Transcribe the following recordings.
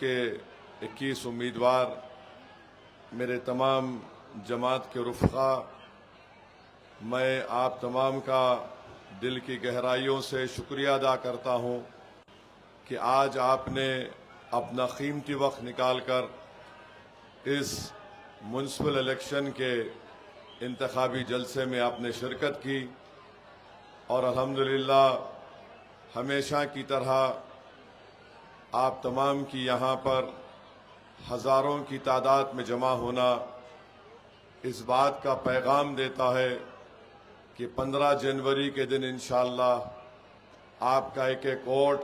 के 21 उम्मीदवार, मेरे तमाम जमात के रुफ़क़ा, मैं आप तमाम का दिल की गहराइयों से शुक्रिया अदा करता हूं कि आज आपने अपना कीमती वक्त निकालकर इस म्युनिसिपल इलेक्शन के इंतखाबी जलसे में आपने शिरकत की और अल्हम्दुलिल्लाह हमेशा की तरह आप तमाम की यहाँ पर हज़ारों की तादाद में जमा होना इस बात का पैगाम देता है कि 15 जनवरी के दिन इंशाअल्लाह आपका एक एक वोट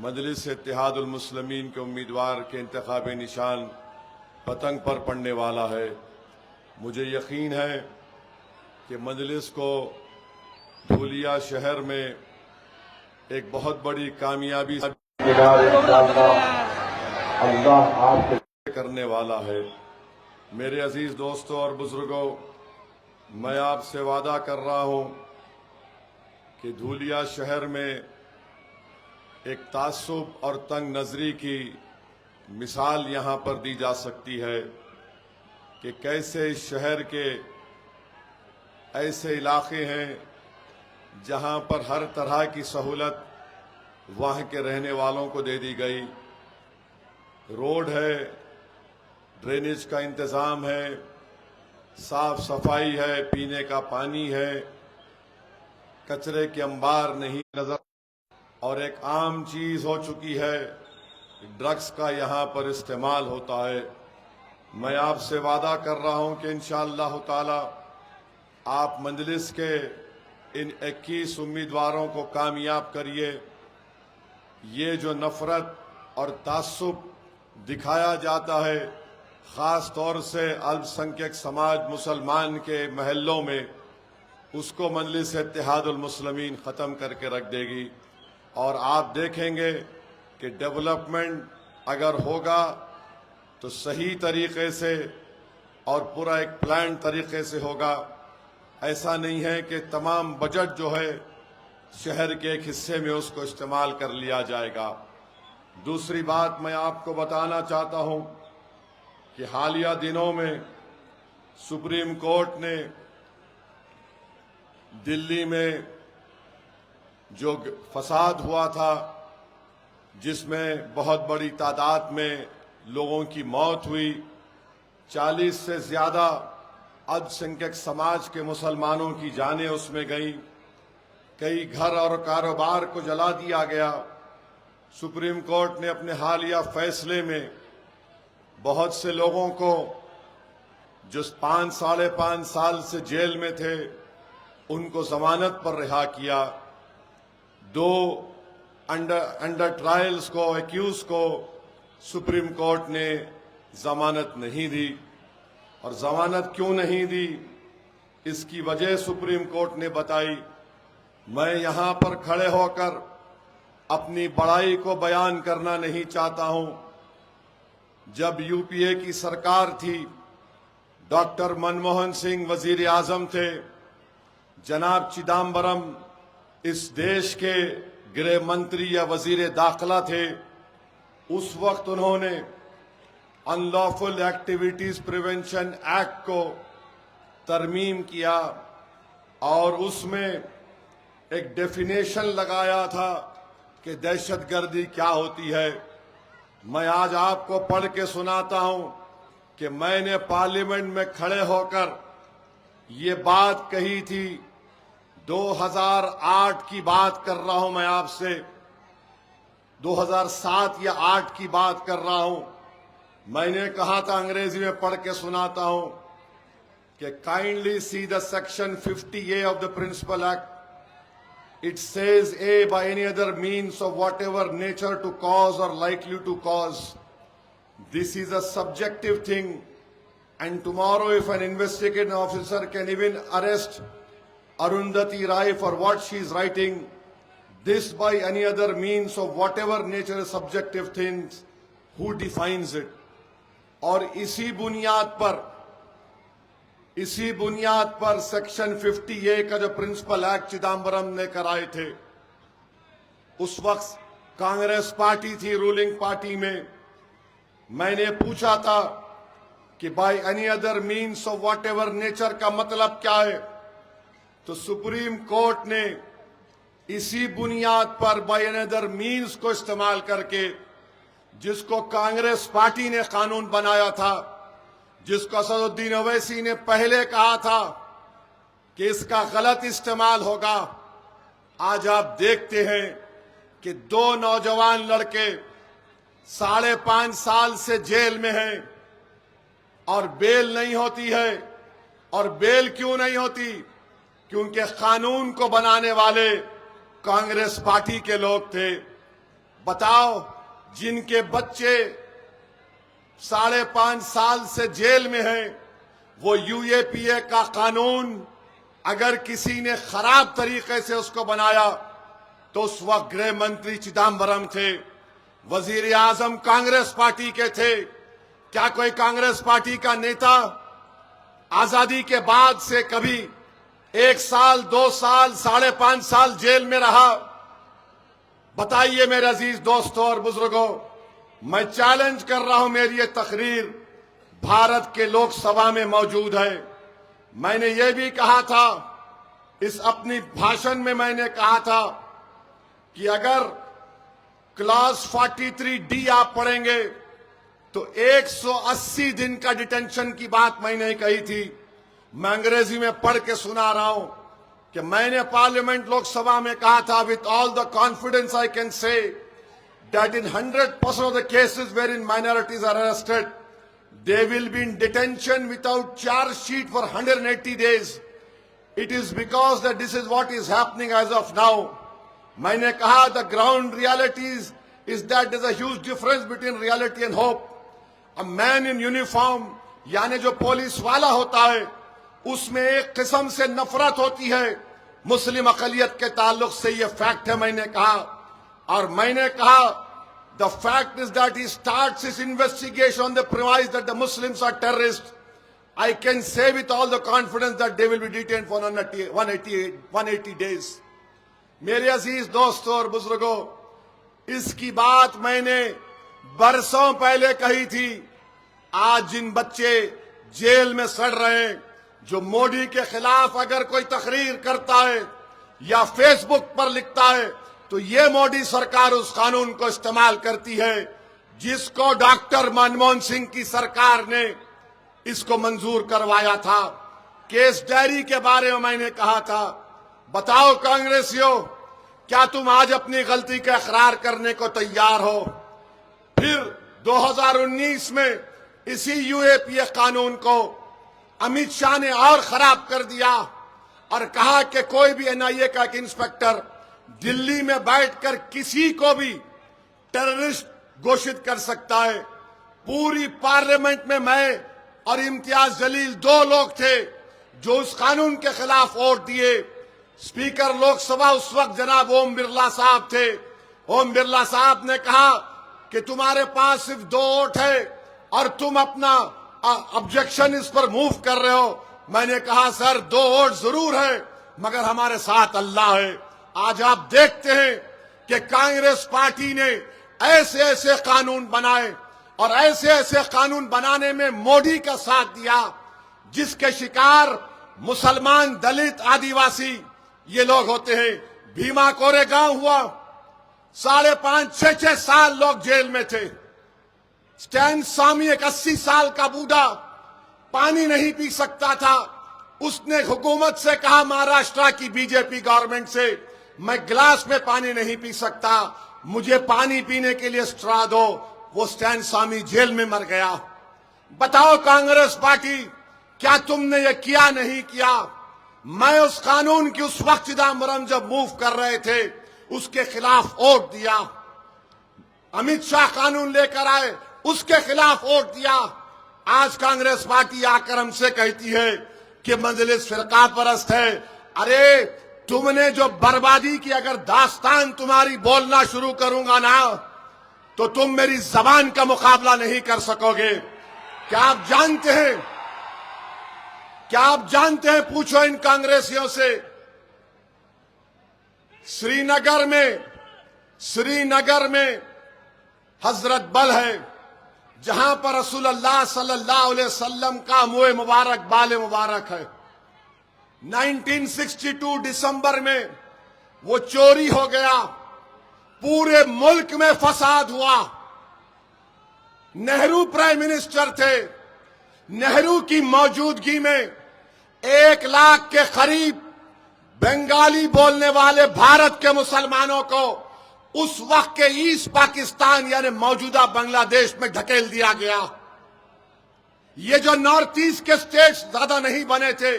मजलिस इत्तेहादुल मुस्लिमीन के उम्मीदवार के इंतखाबी निशान पतंग पर पड़ने वाला है। मुझे यकीन है कि मजलिस को धूलिया शहर में एक बहुत बड़ी कामयाबी अल्लाह आपके करने वाला है। मेरे अजीज दोस्तों और बुजुर्गों, मैं आपसे वादा कर रहा हूं कि धूलिया शहर में एक तासुब और तंग नजरी की मिसाल यहां पर दी जा सकती है कि कैसे इस शहर के ऐसे इलाके हैं जहां पर हर तरह की सहूलत वहां के रहने वालों को दे दी गई। रोड है, ड्रेनेज का इंतजाम है, साफ सफाई है, पीने का पानी है, कचरे के अंबार नहीं नजर, और एक आम चीज हो चुकी है ड्रग्स का यहां पर इस्तेमाल होता है। मैं आपसे वादा कर रहा हूं कि इंशाअल्लाह ताला आप मजलिस के इन 21 उम्मीदवारों को कामयाब करिए। ये जो नफरत और तासुब दिखाया जाता है खास तौर से अल्पसंख्यक समाज मुसलमान के महल्लों में, उसको मजलिस इत्तेहादुल मुस्लिमीन ख़त्म करके रख देगी और आप देखेंगे कि डेवलपमेंट अगर होगा तो सही तरीके से और पूरा एक प्लान तरीके से होगा। ऐसा नहीं है कि तमाम बजट जो है शहर के एक हिस्से में उसको इस्तेमाल कर लिया जाएगा। दूसरी बात मैं आपको बताना चाहता हूं कि हालिया दिनों में सुप्रीम कोर्ट ने दिल्ली में जो फसाद हुआ था जिसमें बहुत बड़ी तादाद में लोगों की मौत हुई, 40 से ज्यादा अल्पसंख्यक समाज के मुसलमानों की जानें उसमें गई, कई घर और कारोबार को जला दिया गया। सुप्रीम कोर्ट ने अपने हालिया फैसले में बहुत से लोगों को जो 5 साढ़े 5 साल से जेल में थे उनको जमानत पर रिहा किया। 2 अंडर ट्रायल्स को एक्यूज को सुप्रीम कोर्ट ने जमानत नहीं दी। और जमानत क्यों नहीं दी, इसकी वजह सुप्रीम कोर्ट ने बताई। मैं यहां पर खड़े होकर अपनी बड़ाई को बयान करना नहीं चाहता हूं। जब यूपीए की सरकार थी, डॉक्टर मनमोहन सिंह वजीर आजम थे, जनाब चिदम्बरम इस देश के गृह मंत्री या वजीर दाखिला थे, उस वक्त उन्होंने अनलॉफुल एक्टिविटीज प्रिवेंशन एक्ट को तरमीम किया और उसमें एक डेफिनेशन लगाया था कि दहशतगर्दी क्या होती है। मैं आज आपको पढ़ के सुनाता हूं कि मैंने पार्लियामेंट में खड़े होकर ये बात कही थी। 2008 की बात कर रहा हूं मैं आपसे, 2007 या 8 की बात कर रहा हूं। मैंने कहा था, अंग्रेजी में पढ़ के सुनाता हूं कि kindly see the section 50A of the Principal Act. It says A by any other means of whatever nature to cause or likely to cause. This is a subjective thing, and tomorrow if an investigating officer can even arrest Arundhati Rai for what she is writing, this by any other means of whatever nature is subjective things, who defines it? और इसी बुनियाद पर section 50A का जो principal act Chidambaram ने कराए थे, उस वक्त कांग्रेस पार्टी थी रूलिंग पार्टी में, मैंने पूछा था कि by any other means of what ever nature का मतलब क्या है, तो सुप्रीम कोर्ट ने इसी बुनियाद पर बाय एनी अदर मीन्स को इस्तेमाल करके, जिसको कांग्रेस पार्टी ने कानून बनाया था, जिसको असदुद्दीन ओवैसी ने पहले कहा था कि इसका गलत इस्तेमाल होगा, आज आप देखते हैं कि 2 नौजवान लड़के 5.5 साल से जेल में हैं और बेल नहीं होती है। और बेल क्यों नहीं होती? क्योंकि कानून को बनाने वाले कांग्रेस पार्टी के लोग थे। बताओ, जिनके बच्चे 5.5 साल से जेल में हैं, वो यूएपीए का कानून अगर किसी ने खराब तरीके से उसको बनाया तो उस वक्त गृह मंत्री चिदम्बरम थे, वजीर आजम कांग्रेस पार्टी के थे। क्या कोई कांग्रेस पार्टी का नेता आजादी के बाद से कभी 1 साल, 2 साल, 5.5 साल जेल में रहा? बताइए मेरे अजीज दोस्तों और बुजुर्गों, मैं चैलेंज कर रहा हूं, मेरी ये तकरीर भारत के लोकसभा में मौजूद है। मैंने ये भी कहा था, इस अपनी भाषण में मैंने कहा था कि अगर क्लॉज 43D आप पढ़ेंगे तो 180 दिन का डिटेंशन की बात मैंने कही थी। मैं अंग्रेजी में पढ़ के सुना रहा हूं कि मैंने पार्लियामेंट लोकसभा में कहा था, with all the confidence I can say that in 100% of the cases wherein minorities are arrested, they will be in detention without charge sheet for 180 days. It is because that this is what is happening as of now. मैंने कहा the ground realities is that there's a huge difference between reality and hope. A man in uniform, यानी जो police वाला होता है, उसमें एक किस्म से नफरत होती है मुस्लिम अकलियत के ताल्लुक से, ये फैक्ट है। मैंने कहा, और मैंने कहा the fact is that he starts his investigation on the premise that the Muslims are terrorists. I can say with all the confidence that they will be detained for 180 days. मेरे अजीज दोस्तों और बुजुर्गों, इसकी बात मैंने बरसों पहले कही थी। आज जिन बच्चे जेल में सड़ रहे हैं, जो मोदी के खिलाफ अगर कोई तकरीर करता है या फेसबुक पर लिखता है, तो ये मोदी सरकार उस कानून को इस्तेमाल करती है जिसको डॉक्टर मनमोहन सिंह की सरकार ने इसको मंजूर करवाया था। केस डायरी के बारे में मैंने कहा था, बताओ कांग्रेसियों, क्या तुम आज अपनी गलती का इकरार करने को तैयार हो? फिर 2019 में इसी यूएपीए कानून को अमित शाह ने और खराब कर दिया और कहा कि कोई भी एनआईए का एक इंस्पेक्टर दिल्ली में बैठकर किसी को भी टेररिस्ट घोषित कर सकता है। पूरी पार्लियामेंट में मैं और इम्तियाज जलील 2 लोग थे जो उस कानून के खिलाफ वोट दिए। स्पीकर लोकसभा उस वक्त जनाब ओम बिरला साहब थे। ओम बिरला साहब ने कहा कि तुम्हारे पास सिर्फ 2 वोट है और तुम अपना ऑब्जेक्शन इस पर मूव कर रहे हो। मैंने कहा, सर 2 वोट जरूर है, मगर हमारे साथ अल्लाह है। आज आप देखते हैं कि कांग्रेस पार्टी ने ऐसे ऐसे कानून बनाए और ऐसे ऐसे कानून बनाने में मोदी का साथ दिया, जिसके शिकार मुसलमान, दलित, आदिवासी ये लोग होते हैं। भीमा कोरेगांव हुआ, 5.5-6 साल लोग जेल में थे। स्टैन स्वामी, एक 80 साल का बूढ़ा, पानी नहीं पी सकता था। उसने हुकूमत से कहा, महाराष्ट्र की बीजेपी गवर्नमेंट से, मैं गिलास में पानी नहीं पी सकता, मुझे पानी पीने के लिए स्ट्रा दो। वो स्टैन स्वामी जेल में मर गया। बताओ कांग्रेस पार्टी, क्या तुमने ये किया? नहीं किया। मैं उस कानून की उस वक्त चिदम्बरम जब मूव कर रहे थे उसके खिलाफ वोट दिया। अमित शाह कानून लेकर आए, उसके खिलाफ वोट दिया। आज कांग्रेस पार्टी आकर हमसे कहती है कि मजलिस फिरका परस्त है। अरे तुमने जो बर्बादी की अगर दास्तान तुम्हारी बोलना शुरू करूंगा ना, तो तुम मेरी जबान का मुकाबला नहीं कर सकोगे। क्या आप जानते हैं, पूछो इन कांग्रेसियों से, श्रीनगर में हजरत बल है, जहां पर रसूलुल्लाह सल्लल्लाहु अलैहि वसल्लम का मुँह मुबारक बाल मुबारक है। 1962 दिसंबर में वो चोरी हो गया, पूरे मुल्क में फसाद हुआ। नेहरू प्राइम मिनिस्टर थे। नेहरू की मौजूदगी में 1 लाख के करीब बंगाली बोलने वाले भारत के मुसलमानों को उस वक्त के ईस्ट पाकिस्तान यानी मौजूदा बांग्लादेश में ढकेल दिया गया। ये जो नॉर्थ ईस्ट के स्टेट्स ज्यादा नहीं बने थे,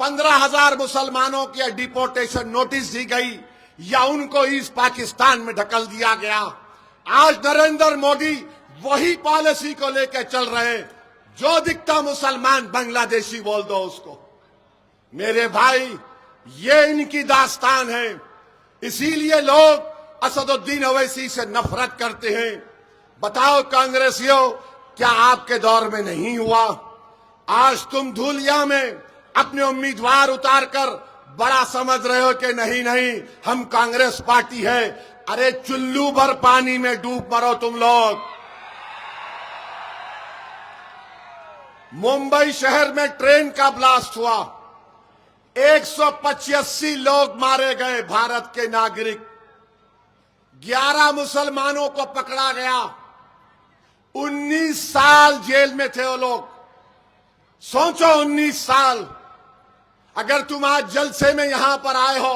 15,000 मुसलमानों की डिपोर्टेशन नोटिस दी गई या उनको ईस्ट पाकिस्तान में ढकल दिया गया। आज नरेंद्र मोदी वही पॉलिसी को लेकर चल रहे हैं। जो दिखता मुसलमान बांग्लादेशी बोल दो उसको। मेरे भाई, ये इनकी दास्तान है। इसीलिए लोग असदुद्दीन ओवैसी से नफरत करते हैं। बताओ कांग्रेसियों, क्या आपके दौर में नहीं हुआ? आज तुम धूलिया में अपने उम्मीदवार उतारकर बड़ा समझ रहे हो कि नहीं नहीं हम कांग्रेस पार्टी है। अरे चुल्लू भर पानी में डूब मरो तुम लोग। मुंबई शहर में ट्रेन का ब्लास्ट हुआ, 185 लोग मारे गए, भारत के नागरिक। 11 मुसलमानों को पकड़ा गया, 19 साल जेल में थे वो लोग। सोचो 19 साल। अगर तुम आज जलसे में यहां पर आए हो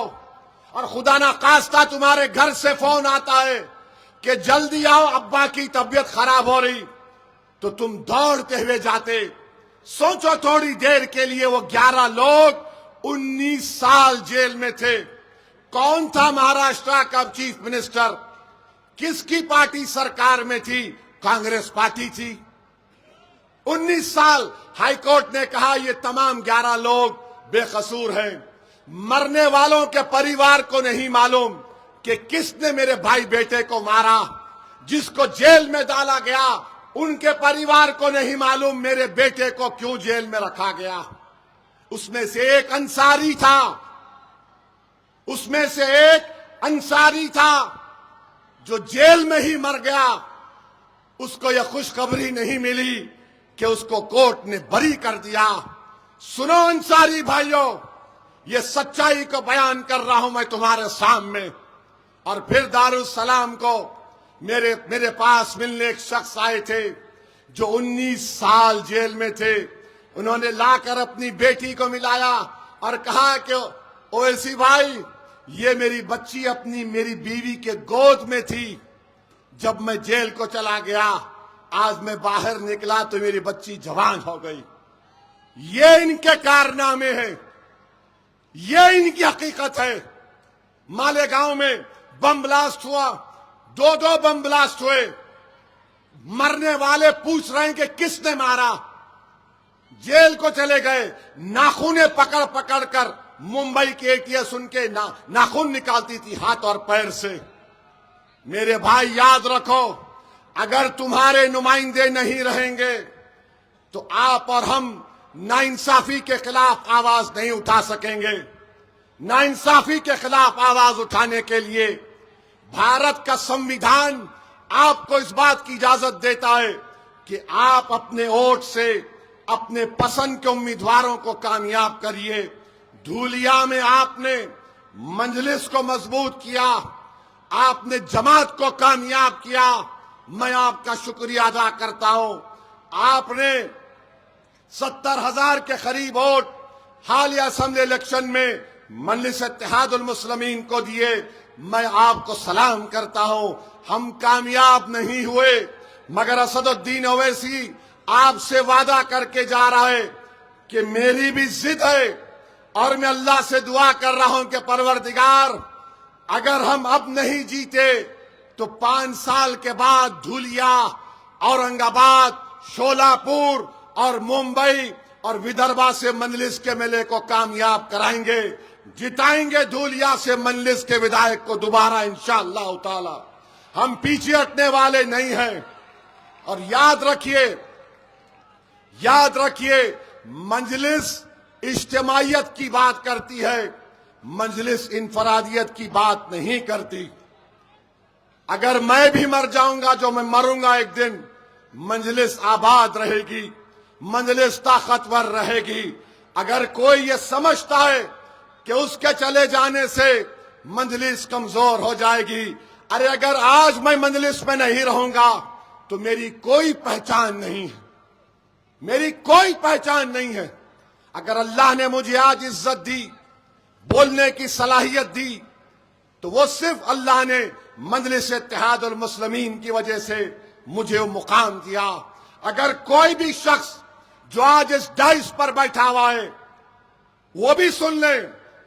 और खुदा ना खास्ता तुम्हारे घर से फोन आता है कि जल्दी आओ अब्बा की तबीयत खराब हो रही, तो तुम दौड़ते हुए जाते। सोचो थोड़ी देर के लिए वो 11 लोग 19 साल जेल में थे। कौन था महाराष्ट्र का चीफ मिनिस्टर? किसकी पार्टी सरकार में थी? कांग्रेस पार्टी थी। 19 साल। हाईकोर्ट ने कहा ये तमाम 11 लोग बेकसूर हैं। मरने वालों के परिवार को नहीं मालूम कि किसने मेरे भाई बेटे को मारा। जिसको जेल में डाला गया उनके परिवार को नहीं मालूम मेरे बेटे को क्यों जेल में रखा गया। उसमें से एक अंसारी था, उसमें से एक अंसारी था जो जेल में ही मर गया। उसको यह खुशखबरी नहीं मिली कि उसको कोर्ट ने बरी कर दिया। सुनो अंसारी भाइयों, ये सच्चाई को बयान कर रहा हूं मैं तुम्हारे सामने। और फिर दारुसलाम को मेरे पास मिलने एक शख्स आए थे जो 19 साल जेल में थे। उन्होंने लाकर अपनी बेटी को मिलाया और कहा कि ओवैसी भाई, ये मेरी बच्ची मेरी बीवी के गोद में थी जब मैं जेल को चला गया। आज मैं बाहर निकला तो मेरी बच्ची जवान हो गई। ये इनके कारनामे हैं, ये इनकी हकीकत है। मालेगांव में बम ब्लास्ट हुआ, 2 बम ब्लास्ट हुए। मरने वाले पूछ रहे हैं कि किसने मारा। जेल को चले गए, नाखूने पकड़ पकड़ कर मुंबई के एटीएस उनके नाखून निकालती थी हाथ और पैर से। मेरे भाई याद रखो, अगर तुम्हारे नुमाइंदे नहीं रहेंगे तो आप और हम नाइंसाफी के खिलाफ आवाज नहीं उठा सकेंगे। नाइंसाफी के खिलाफ आवाज उठाने के लिए भारत का संविधान आपको इस बात की इजाजत देता है कि आप अपने वोट से अपने पसंद के उम्मीदवारों को कामयाब करिए। धूलिया में आपने मंजलिस को मजबूत किया, आपने जमात को कामयाब किया। मैं आपका शुक्रिया अदा करता हूं। आपने 70,000 के करीब वोट हालिया असेंबली इलेक्शन में मजलिस इत्तेहादुल मुस्लिमीन को दिए। मैं आपको सलाम करता हूं। हम कामयाब नहीं हुए, मगर असदुद्दीन ओवैसी आपसे वादा करके जा रहा है कि मेरी भी जिद है और मैं अल्लाह से दुआ कर रहा हूं कि परवरदिगार, अगर हम अब नहीं जीते तो 5 साल के बाद धुलिया, औरंगाबाद, शोलापुर और मुंबई और विदर्भा से मजलिस के मेले को कामयाब कराएंगे। जिताएंगे धूलिया से मजलिस के विधायक को दोबारा इंशाअल्लाह ताला। हम पीछे हटने वाले नहीं हैं। और याद रखिए, मजलिस इज्तिमाइयत की बात करती है, मजलिस इनफरादियत की बात नहीं करती। अगर मैं भी मर जाऊंगा, जो मैं मरूंगा एक दिन, मंजलिस आबाद रहेगी, मंजलिस ताकतवर रहेगी। अगर कोई ये समझता है कि उसके चले जाने से मंजलिस कमजोर हो जाएगी, अरे अगर आज मैं मंजलिस में नहीं रहूंगा तो मेरी कोई पहचान नहीं है, मेरी कोई पहचान नहीं है। अगर अल्लाह ने मुझे आज इज्जत दी, बोलने की सलाहियत दी, तो वो सिर्फ अल्लाह ने मजलिस इत्तेहादुल मुस्लिमीन की वजह से मुझे वो मुकाम दिया। अगर कोई भी शख्स जो आज इस डाइस पर बैठा हुआ है वो भी सुन ले,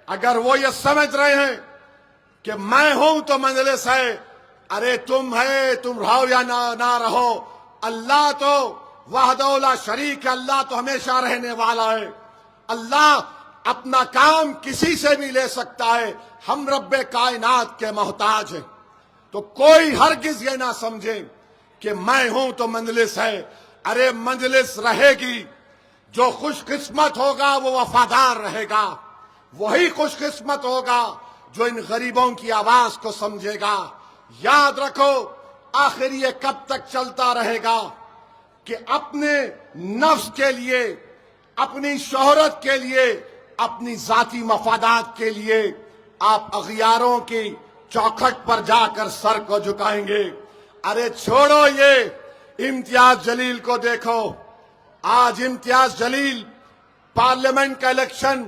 अगर वो ये समझ रहे हैं कि मैं हूं तो मंजलिस है, अरे तुम है, तुम रहो या ना रहो, अल्लाह तो वहदहुल्ला शरीक है, अल्लाह तो हमेशा रहने वाला है। अल्लाह अपना काम किसी से भी ले सकता है, हम रब्बे कायनात के मोहताज हैं। तो कोई हरगिज ये ना समझे कि मैं हूं तो मंजलिस है। अरे मंजलिस रहेगी, जो खुशकिस्मत होगा वो वफादार रहेगा, वही खुशकिस्मत होगा जो इन गरीबों की आवाज को समझेगा। याद रखो, आखिर ये कब तक चलता रहेगा कि अपने नफ्स के लिए, अपनी शोहरत के लिए, अपनी जाती मफादात के लिए आप अगियारों की चौखट पर जाकर सर को झुकाएंगे। अरे छोड़ो ये इम्तियाज जलील को देखो, आज इम्तियाज जलील पार्लियामेंट का इलेक्शन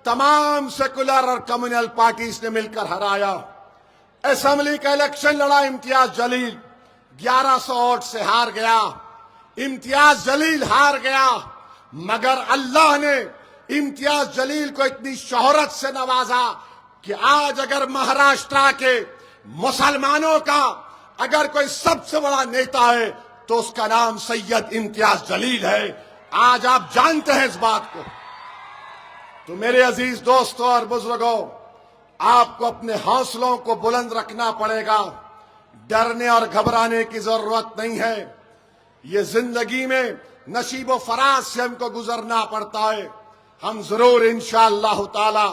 तमाम सेकुलर और कम्युनल पार्टीज ने मिलकर हराया। असेंबली का इलेक्शन लड़ा इम्तियाज जलील, 1100 वोट से हार गया। इम्तियाज जलील हार गया, मगर अल्लाह ने इम्तियाज जलील को इतनी शोहरत से नवाजा कि आज अगर महाराष्ट्र के मुसलमानों का अगर कोई सबसे बड़ा नेता है तो उसका नाम सैयद इम्तियाज जलील है। आज आप जानते हैं इस बात को। तो मेरे अजीज दोस्तों और बुजुर्गों, आपको अपने हौसलों को बुलंद रखना पड़ेगा, डरने और घबराने की जरूरत नहीं है। ये जिंदगी में नसीब व फराज से हमको गुजरना पड़ता है। हम जरूर इंशाअल्लाह ताला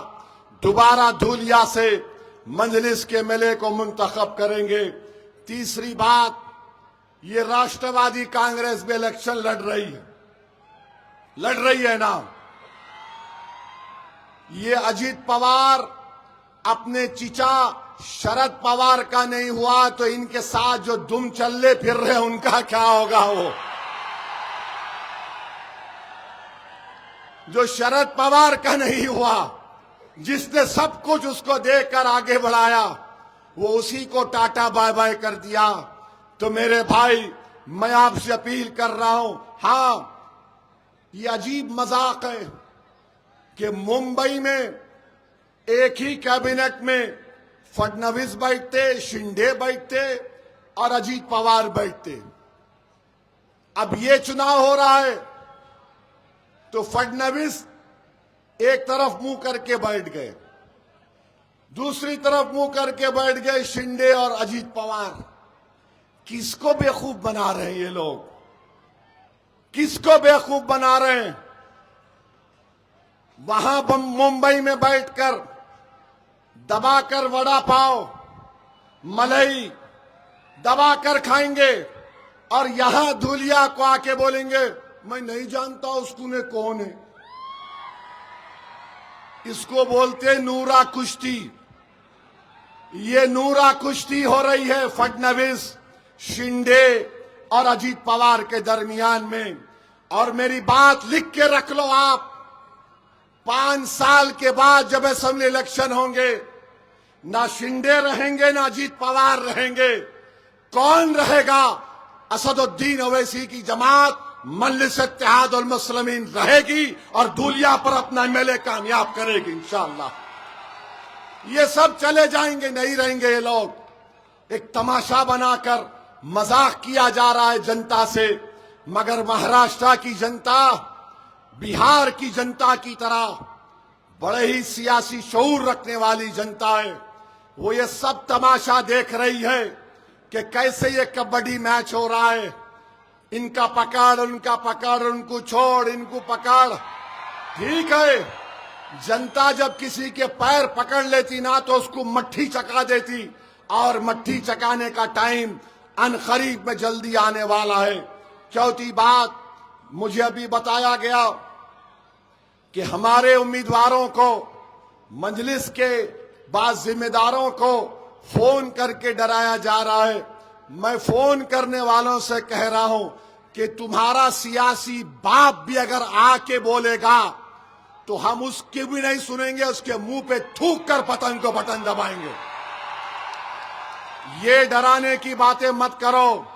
दोबारा धूलिया से मंजलिस के मेले को मुंतखब करेंगे। तीसरी बात, ये राष्ट्रवादी कांग्रेस भी इलेक्शन लड़ रही है ना। ये अजीत पवार अपने चीचा शरद पवार का नहीं हुआ तो इनके साथ जो दुम चलने फिर रहे उनका क्या होगा। वो जो शरद पवार का नहीं हुआ, जिसने सब कुछ उसको देकर आगे बढ़ाया, वो उसी को टाटा बाय बाय कर दिया। तो मेरे भाई, मैं आपसे अपील कर रहा हूं, हां ये अजीब मजाक है कि मुंबई में एक ही कैबिनेट में फडणवीस बैठते, शिंदे बैठते और अजीत पवार बैठते। अब ये चुनाव हो रहा है तो फडणवीस एक तरफ मुंह करके बैठ गए, दूसरी तरफ मुंह करके बैठ गए शिंदे और अजीत पवार। किसको बेवकूफ बना रहे हैं ये लोग, किसको बेवकूफ बना रहे हैं। वहां मुंबई में बैठकर दबाकर वड़ा पाव मलाई दबाकर खाएंगे और यहां धूलिया को आके बोलेंगे मैं नहीं जानता उसको ने कौन है। इसको बोलते नूरा कुश्ती। ये नूरा कुश्ती हो रही है फडणवीस, शिंदे और अजीत पवार के दरमियान में। और मेरी बात लिख के रख लो आप, 5 साल के बाद जब असेंबली इलेक्शन होंगे, ना शिंदे रहेंगे ना अजीत पवार रहेंगे। कौन रहेगा? असदुद्दीन ओवैसी की जमात मजलिस इत्तेहादुल मुस्लिमीन रहेगी और धूलिया पर अपना एमएलए कामयाब करेगी इंशाअल्लाह। ये सब चले जाएंगे, नहीं रहेंगे ये लोग। एक तमाशा बनाकर मजाक किया जा रहा है जनता से, मगर महाराष्ट्र की जनता, बिहार की जनता की तरह बड़े ही सियासी शऊर रखने वाली जनता है। वो ये सब तमाशा देख रही है कि कैसे ये कबड्डी मैच हो रहा है, इनका पकड़ उनका पकड़, उनको छोड़ इनको पकड़। ठीक है, जनता जब किसी के पैर पकड़ लेती ना तो उसको मट्ठी चका देती, और मट्ठी चकाने का टाइम अनकरीब में जल्दी आने वाला है। चौथी बात, मुझे अभी बताया गया कि हमारे उम्मीदवारों को, मजलिस के बाद जिम्मेदारों को फोन करके डराया जा रहा है। मैं फोन करने वालों से कह रहा हूं कि तुम्हारा सियासी बाप भी अगर आके बोलेगा तो हम उसकी भी नहीं सुनेंगे, उसके मुंह पे थूक कर पतंग को बटन दबाएंगे। ये डराने की बातें मत करो।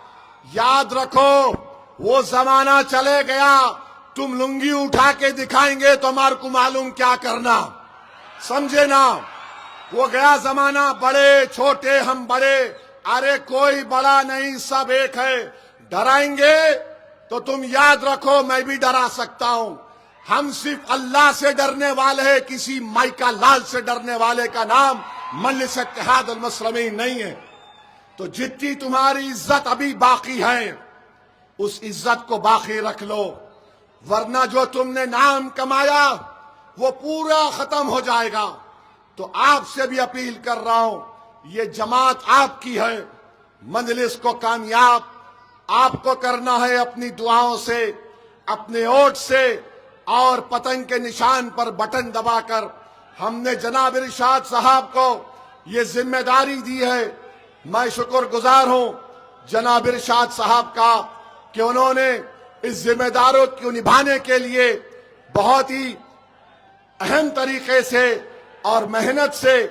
याद रखो, वो जमाना चले गया, तुम लुंगी उठा के दिखाएंगे तो हमारे को मालूम क्या करना, समझे ना। वो गया जमाना, बड़े छोटे हम बड़े, अरे कोई बड़ा नहीं, सब एक है। डराएंगे तो तुम याद रखो मैं भी डरा सकता हूं। हम सिर्फ अल्लाह से डरने वाले हैं, किसी माइका लाल से डरने वाले का नाम मजलिस इत्तेहाद अल मुस्लिमीन नहीं है। तो जितनी तुम्हारी इज्जत अभी बाकी है, उस इज्जत को बाकी रख लो, वरना जो तुमने नाम कमाया वो पूरा खत्म हो जाएगा। तो आपसे भी अपील कर रहा हूं, ये जमात आपकी है, मजलिस को कामयाब आपको करना है अपनी दुआओं से, अपने वोट से और पतंग के निशान पर बटन दबाकर। हमने जनाब इरशाद साहब को ये जिम्मेदारी दी है। मैं शुक्रगुजार हूं जनाब इरशाद साहब का कि उन्होंने इस जिम्मेदारों को निभाने के लिए बहुत ही अहम तरीके से और मेहनत से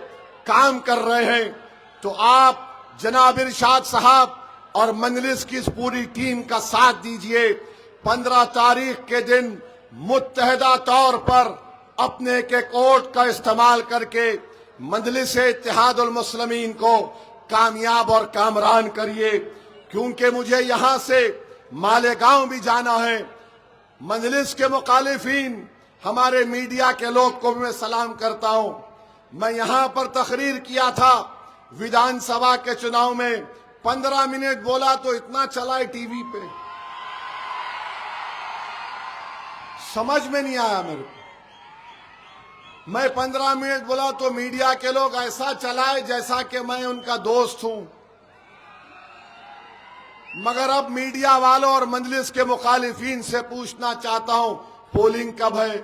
काम कर रहे हैं। तो आप जनाब इरशाद साहब और मजलिस की इस पूरी टीम का साथ दीजिए। 15 तारीख के दिन मुत्तहदा तौर पर अपने एक वोट का इस्तेमाल करके मजलिस इत्तेहाद उल मुस्लिमीन को कामयाब और कामरान करिए। क्योंकि मुझे यहां से मालेगांव भी जाना है। मजलिस के मुखालिफिन, हमारे मीडिया के लोग को भी मैं सलाम करता हूं। मैं यहां पर तकरीर किया था विधानसभा के चुनाव में, 15 मिनट बोला तो इतना चलाए टीवी पे, समझ में नहीं आया मेरे को। मैं 15 मिनट बोला तो मीडिया के लोग ऐसा चलाए जैसा कि मैं उनका दोस्त हूं। मगर अब मीडिया वालों और मजलिस के मुखालिफिन से पूछना चाहता हूं, पोलिंग कब है?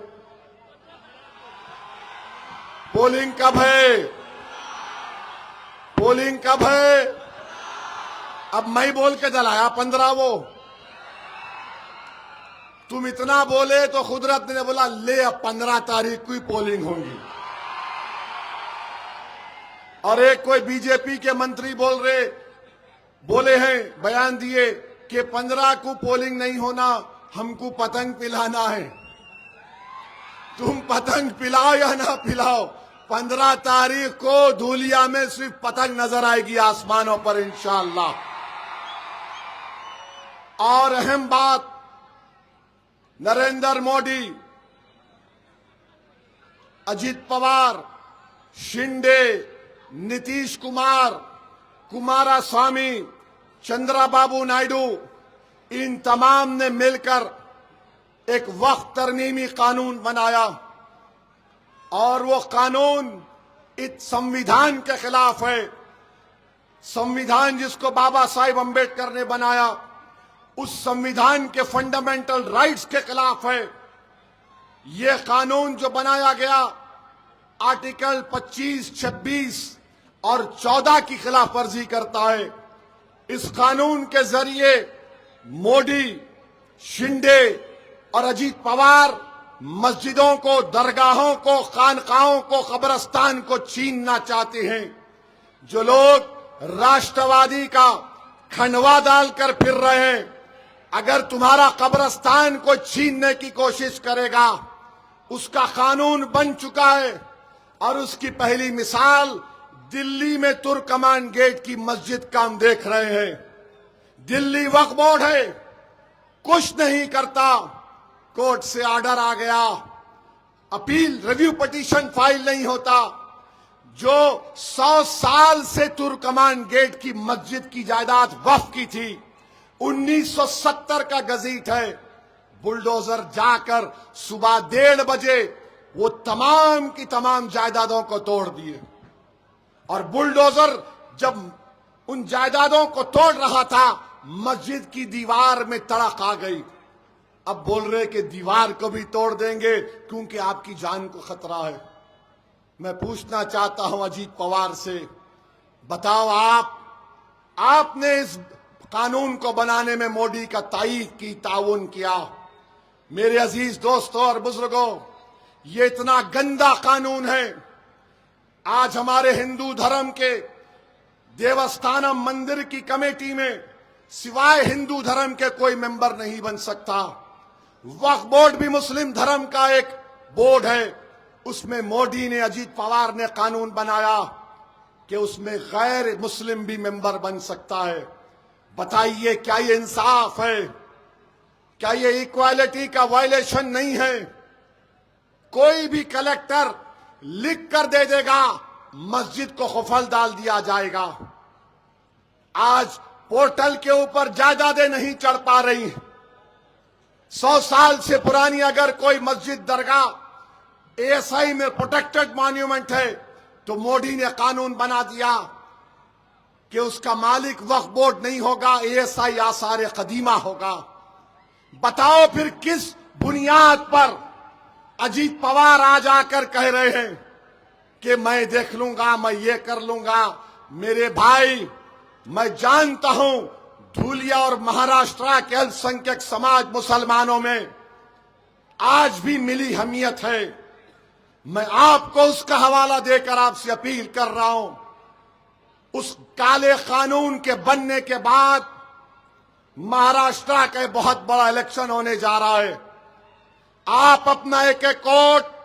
पोलिंग कब है? पोलिंग कब है? अब मैं बोल के जलाया 15 वो। तुम इतना बोले तो कुदरत ने बोला ले अब 15 तारीख को ही पोलिंग होगी। और एक कोई बीजेपी के मंत्री बोले हैं, बयान दिए कि 15 को पोलिंग नहीं होना, हमको पतंग पिलाना है। तुम पतंग पिलाओ या ना पिलाओ, 15 तारीख को धूलिया में सिर्फ पतंग नजर आएगी आसमानों पर इंशाअल्लाह। और अहम बात, नरेंद्र मोदी, अजित पवार, शिंदे, नीतीश कुमार, कुमारस्वामी, चंद्रबाबू नायडू, इन तमाम ने मिलकर एक वक्त तरमीमी कानून बनाया। और वो कानून इस संविधान के खिलाफ है। संविधान जिसको बाबा साहिब अम्बेडकर ने बनाया, उस संविधान के फंडामेंटल राइट्स के खिलाफ है। ये कानून जो बनाया गया आर्टिकल 25, 26 और 14 की खिलाफ वर्जी करता है। इस कानून के जरिए मोदी, शिंदे और अजीत पवार मस्जिदों को, दरगाहों को, खानकाहों को, कब्रस्तान को छीनना चाहते हैं। जो लोग राष्ट्रवादी का खंडवा डालकर फिर रहे हैं, अगर तुम्हारा कब्रस्तान को छीनने की कोशिश करेगा, उसका कानून बन चुका है। और उसकी पहली मिसाल दिल्ली में तुर्कमान गेट की मस्जिद का हम देख रहे हैं। दिल्ली वक्फ बोर्ड है, कुछ नहीं करता, कोर्ट से ऑर्डर आ गया, अपील रिव्यू पिटीशन फाइल नहीं होता। जो 100 साल से तुर्कमान गेट की मस्जिद की जायदाद वक्फ की थी, 1970 का गजीट है। बुलडोजर जाकर सुबह 1:30 बजे वो तमाम की तमाम जायदादों को तोड़ दिए। और बुलडोजर जब उन जायदादों को तोड़ रहा था, मस्जिद की दीवार में तड़क आ गई। अब बोल रहे कि दीवार को भी तोड़ देंगे क्योंकि आपकी जान को खतरा है। मैं पूछना चाहता हूं अजीत पवार से, बताओ आपने इस कानून को बनाने में मोदी का तायीद की, ताउन किया। मेरे अजीज दोस्तों और बुजुर्गों, ये इतना गंदा कानून है। आज हमारे हिंदू धर्म के देवस्थानम मंदिर की कमेटी में सिवाय हिंदू धर्म के कोई मेंबर नहीं बन सकता। वक्फ बोर्ड भी मुस्लिम धर्म का एक बोर्ड है, उसमें मोदी ने, अजीत पवार ने कानून बनाया कि उसमें गैर मुस्लिम भी मेंबर बन सकता है। बताइए, क्या ये इंसाफ है? क्या ये इक्वालिटी का वायलेशन नहीं है? कोई भी कलेक्टर लिख कर दे देगा, मस्जिद को खुफल डाल दिया जाएगा। आज पोर्टल के ऊपर जायदादें नहीं चढ़ पा रही। 100 साल से पुरानी अगर कोई मस्जिद, दरगाह एएसआई में प्रोटेक्टेड मॉन्यूमेंट है तो मोदी ने कानून बना दिया कि उसका मालिक वक्फ बोर्ड नहीं होगा, एएसआई आसार कदीमा होगा। बताओ फिर किस बुनियाद पर अजीत पवार आज आकर कह रहे हैं कि मैं देख लूंगा, मैं ये कर लूंगा। मेरे भाई, मैं जानता हूं धूलिया और महाराष्ट्र के अल्पसंख्यक समाज मुसलमानों में आज भी मिली हमियत है। मैं आपको उसका हवाला देकर आपसे अपील कर रहा हूं, उस काले कानून के बनने के बाद महाराष्ट्र का बहुत बड़ा इलेक्शन होने जा रहा है। आप अपना एक एक वोट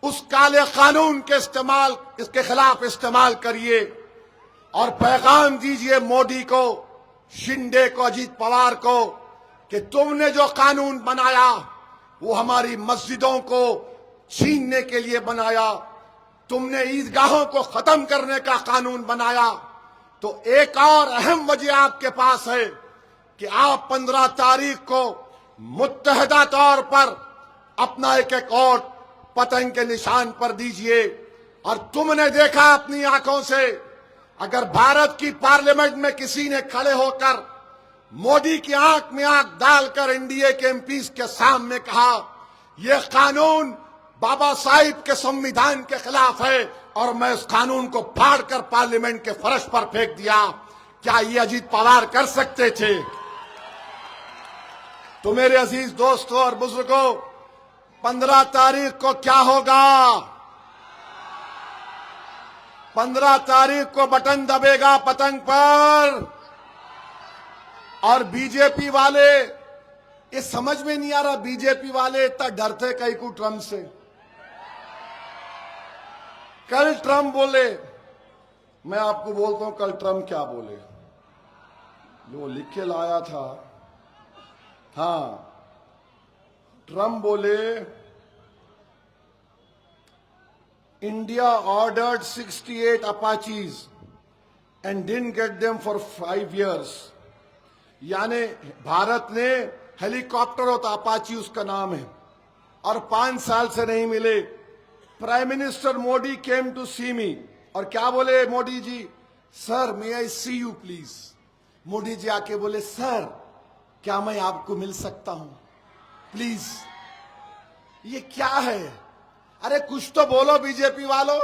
उस काले कानून के इसके खिलाफ इस्तेमाल करिए और पैगाम दीजिए मोदी को, शिंदे को, अजीत पवार को कि तुमने जो कानून बनाया वो हमारी मस्जिदों को छीनने के लिए बनाया, तुमने ईदगाहों को खत्म करने का कानून बनाया। तो एक और अहम वजह आपके पास है कि आप 15 तारीख को मुत्तहदा तौर पर अपना एक एक वोट पतंग के निशान पर दीजिए। और तुमने देखा अपनी आंखों से, अगर भारत की पार्लियामेंट में किसी ने खड़े होकर मोदी की आंख में आंख डालकर एनडीए के एमपीज के सामने कहा यह कानून बाबा साहिब के संविधान के खिलाफ है और मैं उस कानून को फाड़कर पार्लियामेंट के फर्श पर फेंक दिया, क्या ये अजीत पवार कर सकते थे? तो मेरे अजीज दोस्तों और बुजुर्गों, 15 तारीख को क्या होगा? 15 तारीख को बटन दबेगा पतंग पर। और बीजेपी वाले, ये समझ में नहीं आ रहा, बीजेपी वाले इतना डरते कहीं को ट्रम्प से। कल ट्रम्प बोले, मैं आपको बोलता हूं कल ट्रम्प क्या बोले, जो लिख के लाया था। हाँ, ट्रम्प बोले India ordered 68 Apaches and didn't get them for 5 years। यानी भारत ने हेलीकॉप्टर होता, अपाची उसका नाम है, और 5 साल से नहीं मिले। Prime minister Modi came to see me, और क्या बोले Modi ji? Sir may I see you please. Modi ji आके बोले सर क्या मैं आपको मिल सकता हूं प्लीज? ये क्या है? अरे कुछ तो बोलो बीजेपी वालों,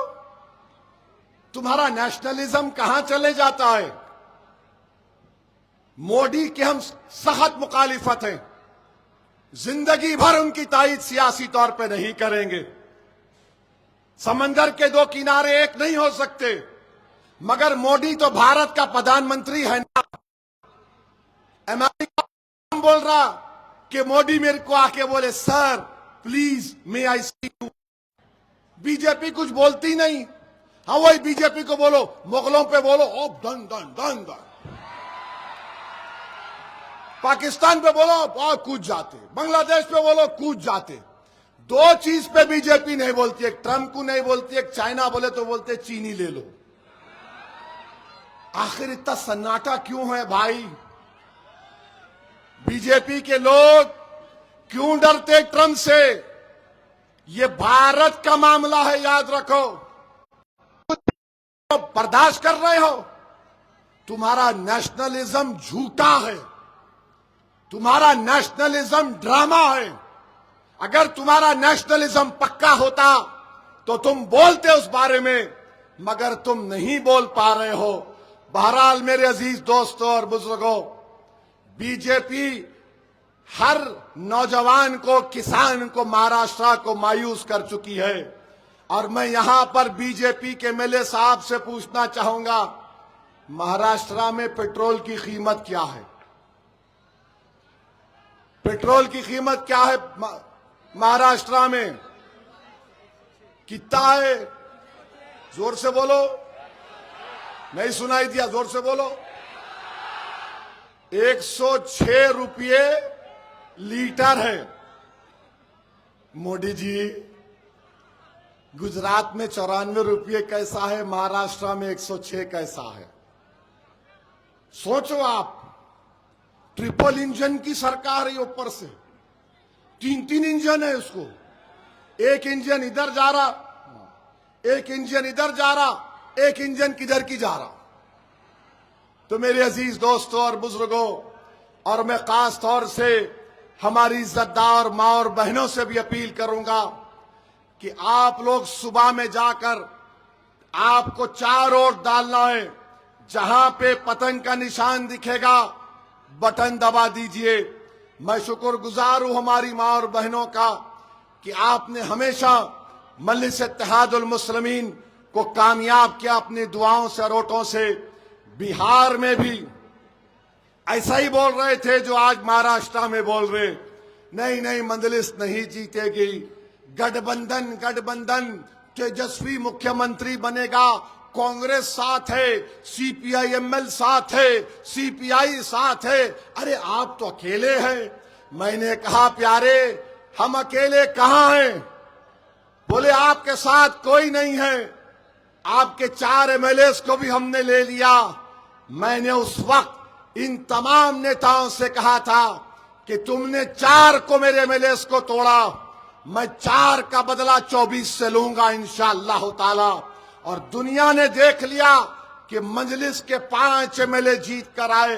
तुम्हारा नेशनलिज्म कहां चले जाता है? मोदी के हम सख्त मुखालिफत हैं, जिंदगी भर उनकी तायीद सियासी तौर पे नहीं करेंगे। समंदर के 2 किनारे एक नहीं हो सकते, मगर मोदी तो भारत का प्रधानमंत्री है ना। अमेरिका बोल रहा कि मोदी मेरे को आके बोले sir please may I see you. BJP कुछ बोलती नहीं। हाँ, वही बीजेपी को बोलो, मुगलों पे बोलो oh done done done done, Pakistan पे बोलो बहुत कूद जाते, बांग्लादेश पे बोलो कूद जाते। 2 चीज पे बीजेपी नहीं बोलती, एक ट्रम्प को नहीं बोलती, एक चाइना बोले तो बोलते चीनी ले लो। आखिर इतना सन्नाटा क्यों है भाई? बीजेपी के लोग क्यों डरते ट्रम्प से? ये भारत का मामला है, याद रखो। बर्दाश्त कर रहे हो तुम्हारा नेशनलिज्म झूठा है, तुम्हारा नेशनलिज्म ड्रामा है। अगर तुम्हारा नेशनलिज्म पक्का होता तो तुम बोलते उस बारे में, मगर तुम नहीं बोल पा रहे हो। बहरहाल मेरे अजीज दोस्तों और बुजुर्गों, बीजेपी हर नौजवान को, किसान को, महाराष्ट्र को मायूस कर चुकी है। और मैं यहां पर बीजेपी के एमएलए साहब से पूछना चाहूंगा, महाराष्ट्र में पेट्रोल की कीमत क्या है? पेट्रोल की कीमत क्या है महाराष्ट्र में? कितना है? जोर से बोलो, नहीं सुनाई दिया, जोर से बोलो। 106 रुपये लीटर है। मोदी जी, गुजरात में 94 रुपये कैसा है, महाराष्ट्र में 106 कैसा है? सोचो आप, ट्रिपल इंजन की सरकार है, ऊपर से 3 इंजन है उसको। एक इंजन इधर जा रहा, एक इंजन इधर जा रहा, एक इंजन किधर की जा रहा। तो मेरे अजीज दोस्तों और बुजुर्गों, और मैं खास तौर से हमारी इज्जतदार माँ और बहनों से भी अपील करूंगा कि आप लोग सुबह में जाकर, आपको 4 वोट डालना है। जहां पे पतंग का निशान दिखेगा, बटन दबा दीजिए। मैं शुक्रगुजार हूं हमारी माँ और बहनों का कि आपने हमेशा मजलिस इत्तेहादुल मुस्लिमीन को कामयाब किया अपनी दुआओं से, वोटों से। बिहार में भी ऐसा ही बोल रहे थे जो आज महाराष्ट्र में बोल रहे, नहीं नहीं मजलिस नहीं जीतेगी, गठबंधन गठबंधन, तेजस्वी मुख्यमंत्री बनेगा, कांग्रेस साथ है, सीपीआईएमएल साथ है, सीपीआई साथ है। अरे आप तो अकेले हैं। मैंने कहा प्यारे, हम अकेले कहां हैं? बोले आपके साथ कोई नहीं है, आपके 4 एमएलए को भी हमने ले लिया। मैंने उस वक्त इन तमाम नेताओं से कहा था कि तुमने 4 को, मेरे एमएलए को तोड़ा, मैं 4 का बदला 24 से लूंगा इंशाअल्लाह ताला। और दुनिया ने देख लिया कि मजलिस के 5 एमएलए जीत कर आए।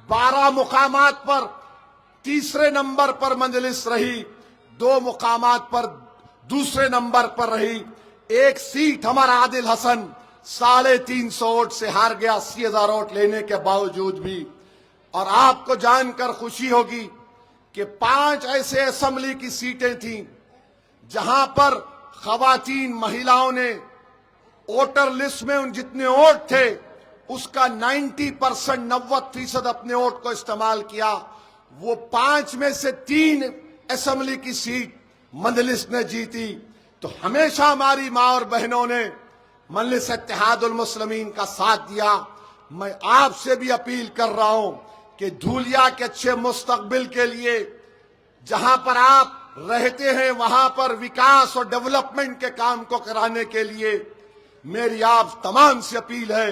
12 मुकामात पर तीसरे नंबर पर मजलिस रही, 2 मुकामात पर दूसरे नंबर पर रही। एक सीट हमारा आदिल हसन 350 वोट से हार गया, 80,000 वोट लेने के बावजूद भी। और आपको जानकर खुशी होगी कि 5 ऐसे असेंबली की सीटें थीं जहां पर खवातीन, महिलाओं ने वोटर लिस्ट में उन जितने वोट थे उसका 90% 90% अपने वोट को इस्तेमाल किया। वो 5 में से 3 असेंबली की सीट मजलिस ने जीती। तो हमेशा हमारी माँ और बहनों ने मजलिस इत्तेहादुल मुस्लिमीन का साथ दिया। मैं आपसे भी अपील कर रहा हूं कि धूलिया के अच्छे मुस्तकबिल के लिए, जहां पर आप रहते हैं वहां पर विकास और डेवलपमेंट के काम को कराने के लिए मेरी आप तमाम से अपील है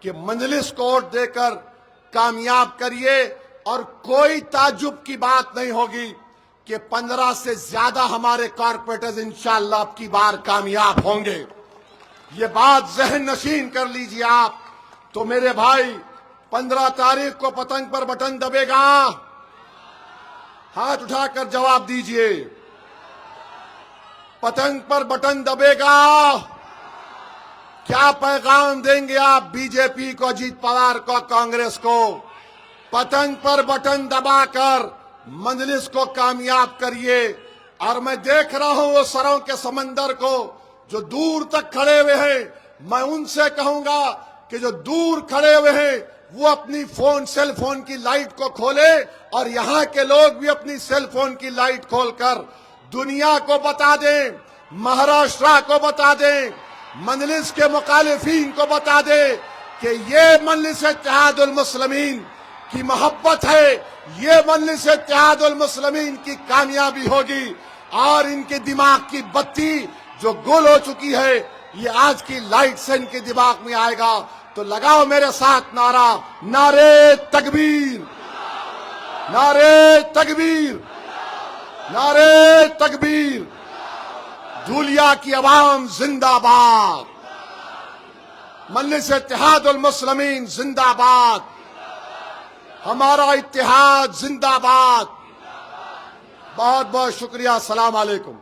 कि मजलिस को वोट देकर कामयाब करिए। और कोई ताज्जुब की बात नहीं होगी कि 15 से ज्यादा हमारे कॉर्पोरेटर्स इंशाअल्लाह अब की बार कामयाब होंगे। ये बात जहन नशीन कर लीजिए आप। तो मेरे भाई, 15 तारीख को पतंग पर बटन दबेगा? हाथ उठाकर जवाब दीजिए। पतंग पर बटन दबेगा? क्या पैगाम देंगे आप बीजेपी को, अजीत पवार को, कांग्रेस को? पतंग पर बटन दबाकर मजलिस को कामयाब करिए। और मैं देख रहा हूं वो सरों के समंदर को जो दूर तक खड़े हुए हैं। मैं उनसे कहूंगा कि जो दूर खड़े हुए हैं वो अपनी सेल फोन की लाइट को खोले, और यहां के लोग भी अपनी सेल फोन की लाइट खोलकर दुनिया को बता दें, महाराष्ट्र को बता दें, मजलिस के मुखालिफिन को बता दें कि ये मजलिस इत्तेहादुल मुस्लिमीन की मोहब्बत है, ये मजलिस इत्तेहादुल मुस्लिमीन की कामयाबी होगी। और इनके दिमाग की बत्ती जो गुल हो चुकी है, ये आज की लाइट से इनके दिमाग में आएगा। तो लगाओ मेरे साथ नारा, नारे तकबीर, नारे तकबीर, नारे तकबीर। धूलिया की आवाम जिंदाबाद, मजलिस इत्तेहादुल मुस्लिमीन जिंदाबाद, हमारा इत्तेहाद जिंदाबाद। बहुत बहुत शुक्रिया। अस्सलाम वालेकुम।